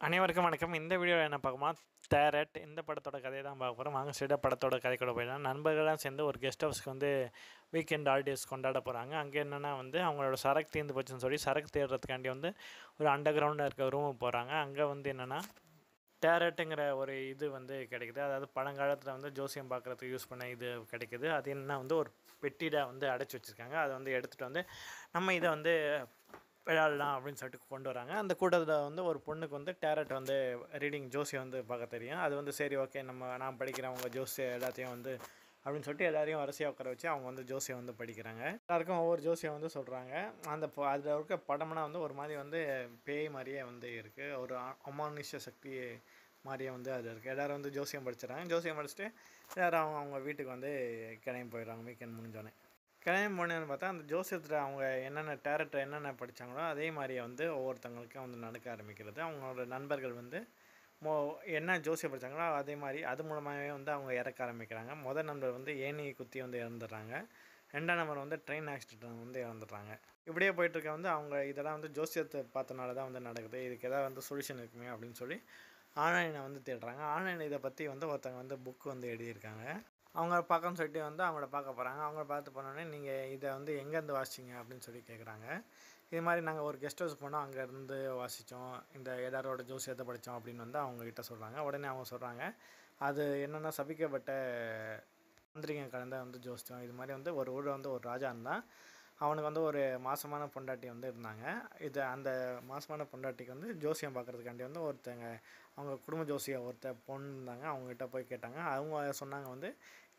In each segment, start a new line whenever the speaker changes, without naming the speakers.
அனைவருக்கும் வணக்கம். இந்த வீடியோவில் என்ன பார்க்கமா, தேரட் இந்த படத்தோட கதையை தான் பார்க்க போகிறோம். வாங்க ஸ்ட்ரெயிட்டாக படத்தோட கதைக்கூட போயிடலாம். நண்பர்கள்லாம் சேர்ந்து ஒரு கெஸ்ட் ஹவுஸ்க்கு வந்து வீக்கெண்ட் ஹாலிடேஸ் கொண்டாட போகிறாங்க. அங்கே என்னென்னா வந்து அவங்களோட சரக்கு தீர்ந்து போச்சுன்னு சொல்லி சரக்கு தேடுறதுக்காண்டி வந்து ஒரு அண்டர் கிரவுண்டில் இருக்க ரூமுக்கு போகிறாங்க. அங்கே வந்து என்னென்னா டேரட்டுங்கிற ஒரு இது வந்து கிடைக்குது. அதாவது பழங்காலத்தில் வந்து ஜோசியம் பார்க்குறதுக்கு யூஸ் பண்ண இது கிடைக்குது. அது என்னென்னா வந்து ஒரு பெட்டியில் வந்து அடைச்சி வச்சுருக்காங்க. அதை வந்து எடுத்துகிட்டு வந்து நம்ம இதை வந்து விளையாடலாம் அப்படின்னு சொல்லிட்டு கொண்டு வராங்க. அந்த கூட்டத்தில் வந்து ஒரு பொண்ணுக்கு வந்து டேரட் வந்து ரீடிங் ஜோசியம் வந்து பார்க்க தெரியும். அது வந்து சரி ஓகே நான் படிக்கிறேன் அவங்க ஜோசியம் எல்லாத்தையும் வந்து அப்படின்னு சொல்லிட்டு எல்லாரையும் வரிசையாக உட்கார வச்சு அவங்க வந்து ஜோசியம் வந்து படிக்கிறாங்க. எல்லாருக்கும் ஒவ்வொரு ஜோசியம் வந்து சொல்கிறாங்க. அதில் இருக்க படம்னா வந்து ஒரு மாதிரி வந்து பேய் மாதிரியே வந்து இருக்குது. ஒரு அமானுஷ்ய சக்தி மாதிரியே வந்து அது இருக்குது. எல்லோரும் வந்து ஜோசியம் படிச்சிடறாங்க. ஜோசியம் படிச்சுட்டு எல்லோரும் அவங்க வீட்டுக்கு வந்து கிளம்பி போயிடுறாங்க வீக்கெண்ட் முடிஞ்சோடனே. கிளம்பி போனேன்னு பார்த்தா அந்த ஜோசியத்தில் அவங்க என்னென்ன டேரக்டர் என்னென்ன படித்தாங்களோ அதே மாதிரியே வந்து ஒவ்வொருத்தவங்களுக்கும் வந்து நடக்க ஆரம்பிக்கிறது. அவங்களோட நண்பர்கள் வந்து என்ன ஜோசியம் படித்தாங்களோ அதே மாதிரி அது மூலமாகவே வந்து அவங்க இறக்க ஆரம்பிக்கிறாங்க. முதல் நண்பர் வந்து ஏணி குத்தி வந்து இறந்துடுறாங்க. ரெண்டாம் நம்பர் வந்து ட்ரெயின் ஆக்சிடென்ட் வந்து இறந்துடுறாங்க. இப்படியே போயிட்டுருக்க வந்து அவங்க இதெல்லாம் வந்து ஜோசியத்தை பார்த்தனால தான் வந்து நடக்குது. இதுக்கு எதாவது வந்து சொல்யூஷன் இருக்குமே அப்படின்னு சொல்லி ஆன்லைனை வந்து தேடுறாங்க. ஆன்லைன் இதை பற்றி வந்து ஒருத்தவங்க வந்து புக் வந்து எழுதியிருக்காங்க. அவங்க பார்க்கணும்னு சொல்லிட்டு வந்து அவங்கள பார்க்க போகிறாங்க. அவங்கள பார்த்து போனோடனே நீங்கள் இதை வந்து எங்கேருந்து வாசிச்சிங்க அப்படின்னு சொல்லி கேட்குறாங்க. இது மாதிரி நாங்கள் ஒரு கெஸ்ட் ஹவுஸ் போனோம், அங்கேருந்து வாசித்தோம், இந்த எல்லாரோட ஜோசியத்தை படித்தோம் அப்படின்னு வந்து அவங்கக்கிட்ட சொல்கிறாங்க. உடனே அவங்க சொல்கிறாங்க அது என்னென்னா சபிக்கப்பட்ட மாந்திரிகம் கலந்த வந்து ஜோசியம். இது மாதிரி வந்து ஒரு ஊரில் வந்து ஒரு ராஜா இருந்தான். அவனுக்கு வந்து ஒரு மாசமான பொண்டாட்டி வந்து இருந்தாங்க. அந்த மாசமான பொண்டாட்டிக்கு வந்து ஜோசியம் பார்க்குறதுக்காண்டி வந்து அவங்க குடும்ப ஜோசியம் பொண்ணு இருந்தாங்க. அவங்ககிட்ட போய் கேட்டாங்க. அவங்க சொன்னாங்க வந்து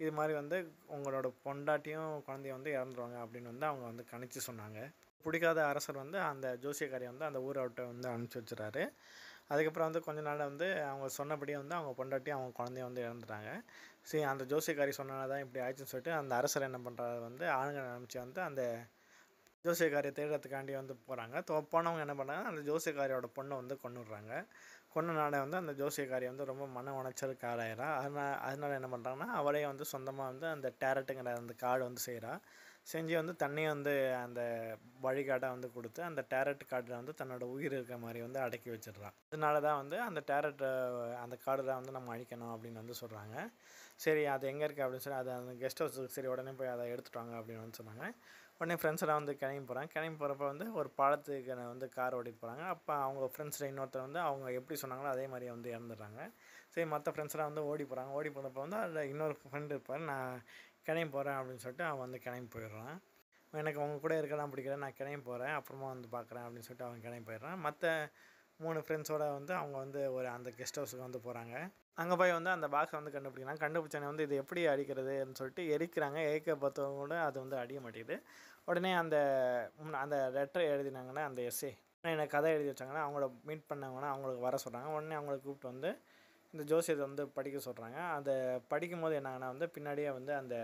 இது மாதிரி வந்து உங்களோட பொண்டாட்டியும் குழந்தையும் வந்து இறந்துருவாங்க அப்படின்னு வந்து அவங்க வந்து கணிச்சு சொன்னாங்க. பிடிக்காத அரசர் வந்து அந்த ஜோசியக்காரியை வந்து அந்த ஊரை விட்டு வந்து அனுப்பிச்சி வச்சுறாரு. அதுக்கப்புறம் வந்து கொஞ்ச நாள் வந்து அவங்க சொன்னபடியே வந்து அவங்க பொண்டாட்டியும் அவங்க குழந்தையும் வந்து இறந்துட்டாங்க. சரி அந்த ஜோசியக்காரி சொன்னனால தான் இப்படி ஆயிடுச்சுன்னு சொல்லிட்டு அந்த அரசர் என்ன பண்ணுறாரு வந்து ஆளுங்களை அனுப்பிச்சு வந்து அந்த ஜோசியக்காரியை தேடுறதுக்காண்டி வந்து போகிறாங்க. போனவங்க என்ன பண்ணுறாங்க, அந்த ஜோசியக்காரியோட பொண்ணை வந்து கொன்னுடுறாங்க. கொன்னனால வந்து அந்த ஜோசியக்காரி வந்து ரொம்ப மன உளைச்சலுக்கு ஆளாயிரா. அதனால என்ன பண்ணுறாங்கன்னா அவளையே வந்து சொந்தமாக வந்து அந்த டேரட்டுங்கிற அந்த கார்டு வந்து செய்கிறா. செஞ்சு வந்து தண்ணியை வந்து அந்த வழிகாட்டை வந்து கொடுத்து அந்த டேரட் கார்டில் வந்து தன்னோட உயிர் இருக்கிற மாதிரி வந்து அடக்கி வச்சிடுறான். அதனால தான் வந்து அந்த டேரட்டை அந்த கார்டு தான் வந்து நம்ம அழிக்கணும் அப்படின்னு வந்து சொல்கிறாங்க. சரி அது எங்கே இருக்குது அப்படின்னு சொல்லி அந்த கெஸ்ட் ஹவுஸுக்கு சரி உடனே போய் அதை எடுத்துகிட்டு வாங்க அப்படின்னு வந்து சொன்னாங்க. உடனே ஃப்ரெண்ட்ஸெல்லாம் வந்து கிளம்பி போகிறாங்க. கிளம்பி போகிறப்ப வந்து ஒரு பாலத்துக்கு வந்து கார் ஓட்டிட்டு போகிறாங்க. அப்போ அவங்க ஃப்ரெண்ட்ஸில் இன்னொருத்தர் வந்து அவங்க எப்படி சொன்னாங்களோ அதே மாதிரியே வந்து இறந்துடுறாங்க. சரி மற்ற ஃப்ரெண்ட்ஸ்லாம் வந்து ஓடி போகிறாங்க. ஓடி போனப்போ வந்து அதில் இன்னொரு ஃப்ரெண்டு இருப்பார். நான் கிளம்பி போகிறேன் அப்படின்னு சொல்லிட்டு அவன் வந்து கிளம்பி போயிடுறான். எனக்கு அவங்க கூட இருக்கலாம் பிடிக்கல, நான் கிளம்பி போகிறேன், அப்புறமா வந்து பார்க்குறேன் அப்படின்னு சொல்லிட்டு அவன் கிளம்பி போயிடுறான். மற்ற 3 ஃப்ரெண்ட்ஸோடு வந்து அவங்க வந்து அந்த கெஸ்ட் ஹவுஸுக்கு வந்து போகிறாங்க. அங்கே போய் வந்து அந்த பாக்ஸை வந்து கண்டுபிடிக்கிறாங்க. கண்டுபிடிச்சோன்னே வந்து இது எப்படி அடிக்கிறதுன்னு சொல்லிட்டு எரிக்கிறாங்க. எரிக்க பார்த்தவங்க கூட அது வந்து அடிய மாட்டேங்குது. உடனே அந்த லெட்டரை எழுதினாங்கன்னா அந்த எஸ்ஸே எனக்கு கதை எழுதி வச்சாங்கன்னா அவங்கள மீட் பண்ணவங்கன்னா அவங்களுக்கு வர சொல்கிறாங்க. உடனே அவங்கள கூப்பிட்டு வந்து இந்த ஜோசியத்தை வந்து படிக்க சொல்கிறாங்க. அதை படிக்கும்போது என்னாங்கன்னா வந்து பின்னாடியே வந்து அந்த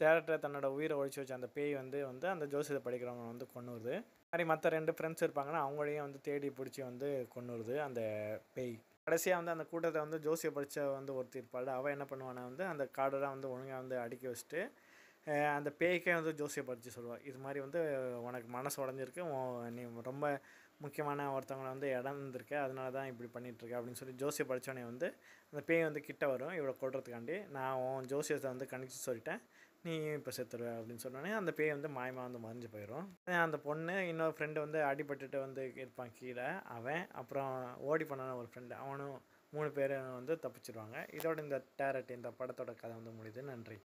டேரக்டரை தன்னோட உயிரை ஒழிச்சு வச்ச அந்த பேய் வந்து அந்த ஜோசியத்தை படிக்கிறவங்க வந்து கொன்னுடுது. மாதிரி மற்ற 2 ஃப்ரெண்ட்ஸ் இருப்பாங்கன்னா அவங்களையும் வந்து தேடி பிடிச்சி வந்து கொன்னுடுது அந்த பேய். கடைசியாக வந்து அந்த கூட்டத்தை வந்து ஜோசியை படித்த வந்து ஒருத்தர் இருப்பாள். அவள் என்ன பண்ணுவானா வந்து அந்த கார்டெல்லாம் வந்து ஒழுங்காக வந்து அடுக்கி வச்சுட்டு அந்த பேய்க்கே வந்து ஜோசியை படித்து சொல்லுவாள். இது மாதிரி வந்து உனக்கு மனசு உடஞ்சிருக்கு, நீ ரொம்ப முக்கியமான ஒருத்தவங்களை வந்து இழந்திருக்க, அதனால தான் இப்படி பண்ணிகிட்ருக்க அப்படின்னு சொல்லி ஜோசியை படித்தோடனே வந்து அந்த பேய் வந்து கிட்ட வரும் இவளை கொல்றதுக்காண்டி. நான் உன் ஜோசியத்தை வந்து கணிச்சு சொல்லிட்டேன், நீ இப்போ செத்துருவ அப்படின்னு சொன்னோடனே அந்த பேய் வந்து மாயமாக வந்து மறைஞ்சு போயிடும். அந்த பொண்ணு இன்னொரு ஃப்ரெண்டு வந்து அடிபட்டுட்டு வந்து இருப்பான் கீழே, அவன் அப்புறம் ஓடி பண்ணான ஒரு ஃப்ரெண்டு அவனும் 3 பேரும் வந்து தப்பிச்சிடுவாங்க. இதோட இந்த படத்தோட கதை வந்து முடியுது. நன்றி.